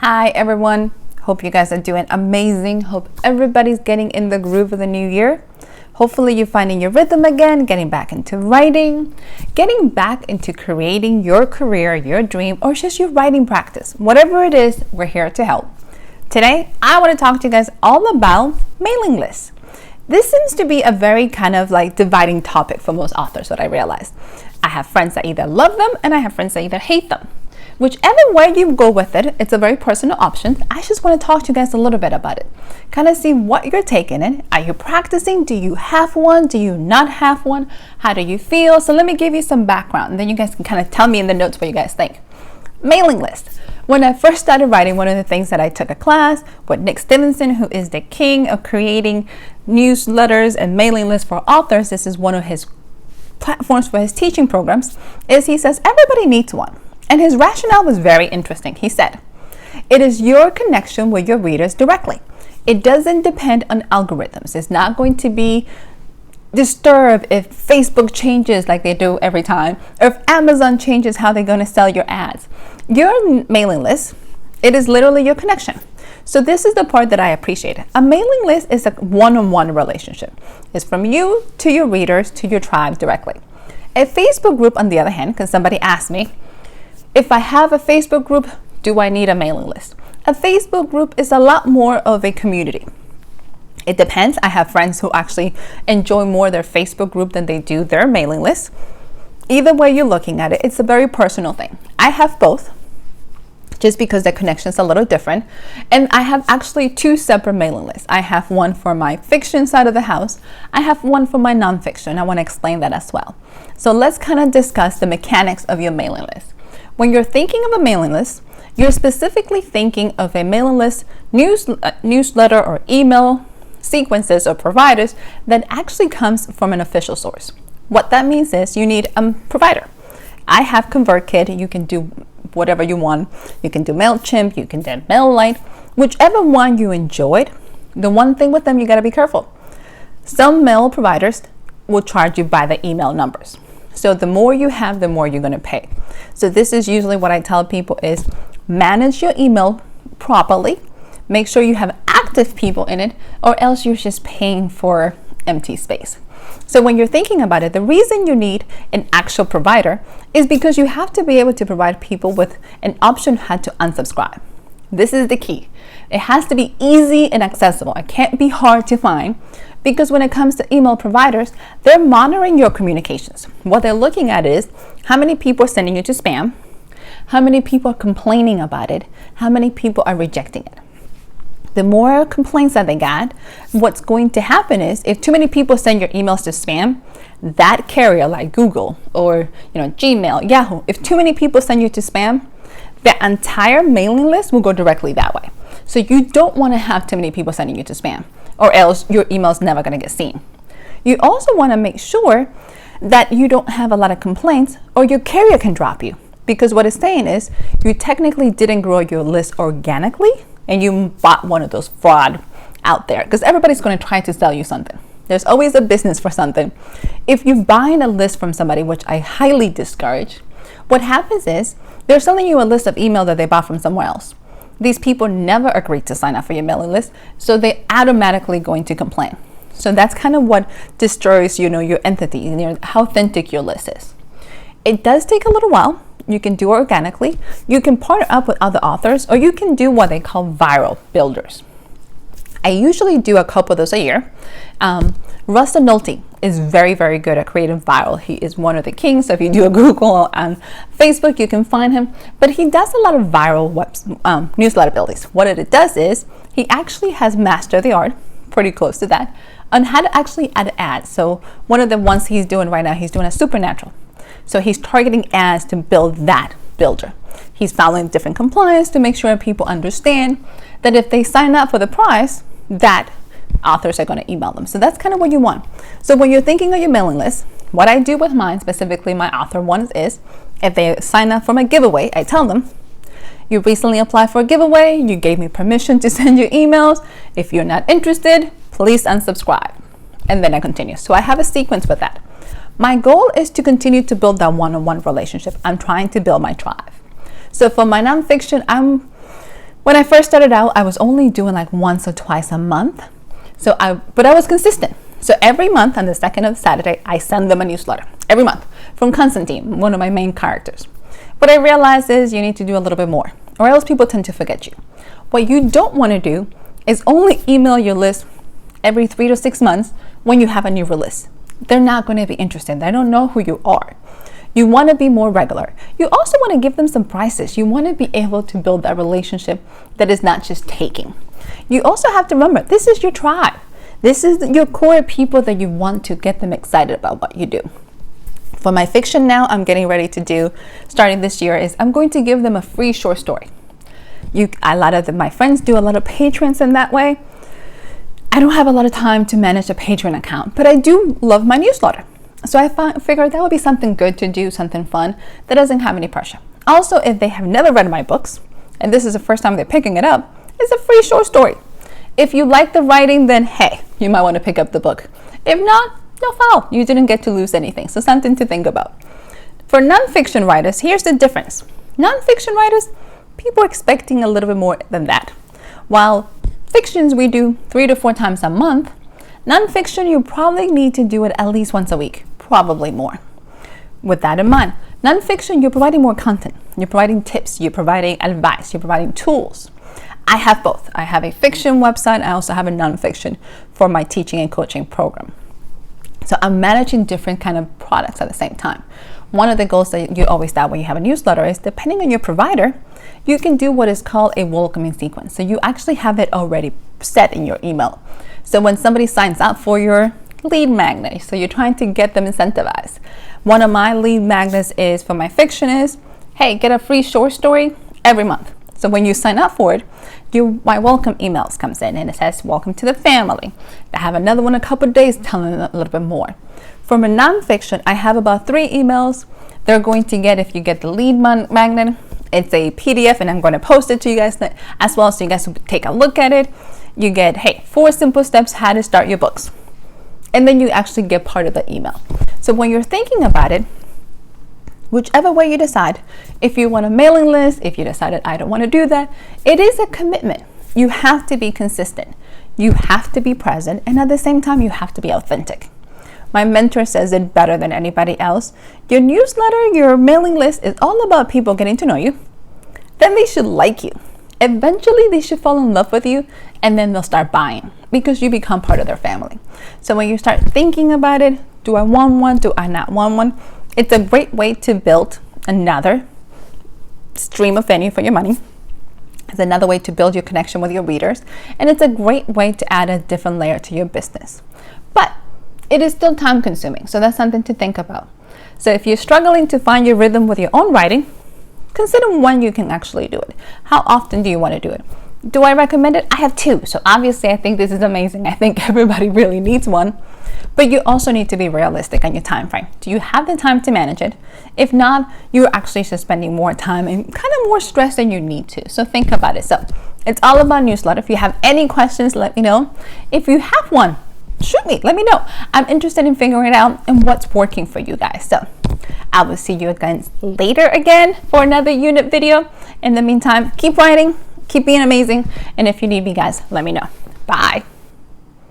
Hi everyone, hope you guys are doing amazing. Hope everybody's getting in the groove of the new year. Hopefully you're finding your rhythm again, getting back into writing, getting back into creating your career, your dream, or just your writing practice. Whatever it is, we're here to help. Today, I want to talk to you guys all about mailing lists. This seems to be a very kind of like dividing topic for most authors, what I realized. I have friends that either love them and I have friends that either hate them. Whichever way you go with it, it's a very personal option. I just want to talk to you guys a little bit about it. Kind of see what you're taking in. Are you practicing? Do you have one? Do you not have one? How do you feel? So let me give you some background and then you guys can kind of tell me in the notes what you guys think. Mailing list. When I first started writing, one of the things that I took a class with Nick Stevenson, who is the king of creating newsletters and mailing lists for authors, this is one of his platforms for his teaching programs, is he says everybody needs one. And his rationale was very interesting. He said, it is your connection with your readers directly. It doesn't depend on algorithms. It's not going to be disturbed if Facebook changes like they do every time, or if Amazon changes how they're going to sell your ads. Your mailing list, it is literally your connection. So this is the part that I appreciate. A mailing list is a one-on-one relationship. It's from you to your readers to your tribe directly. A Facebook group, on the other hand, because somebody asked me, if I have a Facebook group, do I need a mailing list? A Facebook group is a lot more of a community. It depends. I have friends who actually enjoy more their Facebook group than they do their mailing list. Either way you're looking at it, it's a very personal thing. I have both, just because the connection is a little different. And I have actually two separate mailing lists. I have one for my fiction side of the house. I have one for my nonfiction. I want to explain that as well. So let's kind of discuss the mechanics of your mailing list. When you're thinking of a mailing list, you're specifically thinking of a mailing list, newsletter or email sequences or providers that actually comes from an official source. What that means is you need a provider. I have ConvertKit. You can do whatever you want. You can do MailChimp, you can do MailLite, whichever one you enjoyed. The one thing with them, you got to be careful. Some mail providers will charge you by the email numbers. So the more you have, the more you're going to pay. So this is usually what I tell people is manage your email properly. Make sure you have active people in it, or else you're just paying for empty space. So when you're thinking about it, the reason you need an actual provider is because you have to be able to provide people with an option how to unsubscribe. This is the key. It has to be easy and accessible. It can't be hard to find, because when it comes to email providers, they're monitoring your communications. What they're looking at is how many people are sending you to spam, how many people are complaining about it, how many people are rejecting it. The more complaints that they got, what's going to happen is if too many people send your emails to spam, that carrier like Google or Gmail, Yahoo, if too many people send you to spam, the entire mailing list will go directly that way. So you don't want to have too many people sending you to spam, or else your email's never going to get seen. You also want to make sure that you don't have a lot of complaints or your carrier can drop you, because what it's saying is you technically didn't grow your list organically and you bought one of those fraud out there, because everybody's going to try to sell you something. There's always a business for something. If you're buying a list from somebody, which I highly discourage, what happens is they're selling you a list of email that they bought from somewhere else. These people never agreed to sign up for your mailing list, so they're automatically going to complain. So that's kind of what destroys, your entity and how authentic your list is. It does take a little while. You can do it organically. You can partner up with other authors, or you can do what they call viral builders. I usually do a couple of those a year. Russ Nolte is very, very good at creating viral. He is one of the kings. So if you do a Google on Facebook, you can find him. But he does a lot of viral newsletter buildings. What it does is he actually has mastered the art, pretty close to that, on how to actually add ads. So one of the ones he's doing right now, he's doing a supernatural. So he's targeting ads to build that builder. He's following different compliance to make sure people understand that if they sign up for the price, that authors are going to email them. So that's kind of what you want. So when you're thinking of your mailing list, what I do with mine, specifically my author ones, is if they sign up for my giveaway, I tell them, you recently applied for a giveaway, you gave me permission to send you emails. If you're not interested, please unsubscribe. And then I continue. So I have a sequence with that. My goal is to continue to build that one-on-one relationship. I'm trying to build my tribe. So for my nonfiction, I'm When I first started out, I was only doing like once or twice a month. But I was consistent. So every month on the second of Saturday, I send them a newsletter. Every month from Constantine, one of my main characters. What I realized is you need to do a little bit more, or else people tend to forget you. What you don't want to do is only email your list every 3 to 6 months when you have a new release. They're not going to be interested. They don't know who you are. You want to be more regular. You also want to give them some prices. You want to be able to build that relationship that is not just taking. You also have to remember, this is your tribe. This is your core people that you want to get them excited about what you do. For my fiction now, I'm getting ready to do, starting this year, is I'm going to give them a free short story. A lot of my friends do a lot of patrons in that way. I don't have a lot of time to manage a Patreon account, but I do love my newsletter. So I figured that would be something good to do, something fun that doesn't have any pressure. Also, if they have never read my books, and this is the first time they're picking it up, it's a free short story. If you like the writing, then hey, you might want to pick up the book. If not, no foul. You didn't get to lose anything. So something to think about. For nonfiction writers, here's the difference. Nonfiction writers, people are expecting a little bit more than that. While fictions we do 3 to 4 times a month, nonfiction you probably need to do it at least once a week, probably more. With that in mind, nonfiction, you're providing more content. You're providing tips, you're providing advice, you're providing tools. I have both. I have a fiction website. I also have a nonfiction for my teaching and coaching program. So I'm managing different kind of products at the same time. One of the goals that you always have when you have a newsletter is, depending on your provider, you can do what is called a welcoming sequence. So you actually have it already set in your email. So when somebody signs up for your lead magnet, so you're trying to get them incentivized. One of my lead magnets is for my fiction is, hey, get a free short story every month. So when you sign up for it, my welcome emails comes in and it says, welcome to the family. I have another one a couple of days telling them a little bit more. From a nonfiction, I have about 3 emails they're going to get if you get the lead magnet. It's a PDF and I'm going to post it to you guys as well, so you guys can take a look at it. You get, hey, 4 simple steps how to start your books. And then you actually get part of the email. So when you're thinking about it, whichever way you decide, if you want a mailing list, if you decided I don't want to do that, it is a commitment. You have to be consistent. You have to be present. And at the same time, you have to be authentic. My mentor says it better than anybody else. Your newsletter, your mailing list is all about people getting to know you. Then they should like you. Eventually, they should fall in love with you, and then they'll start buying because you become part of their family. So when you start thinking about it, do I want one? Do I not want one? It's a great way to build another stream of revenue for your money. It's another way to build your connection with your readers. And it's a great way to add a different layer to your business. But it is still time consuming. So that's something to think about. So if you're struggling to find your rhythm with your own writing, consider when you can actually do it. How often do you want to do it? Do I recommend it? I have 2. So obviously I think this is amazing. I think everybody really needs one. But you also need to be realistic on your time frame. Do you have the time to manage it? If not, you're actually just spending more time and kind of more stress than you need to. So think about it. So it's all about newsletter. If you have any questions, let me know. If you have one, shoot me. Let me know. I'm interested in figuring it out and what's working for you guys. So I will see you again later for another unit video. In the meantime, keep writing, keep being amazing. And if you need me, guys, let me know. Bye.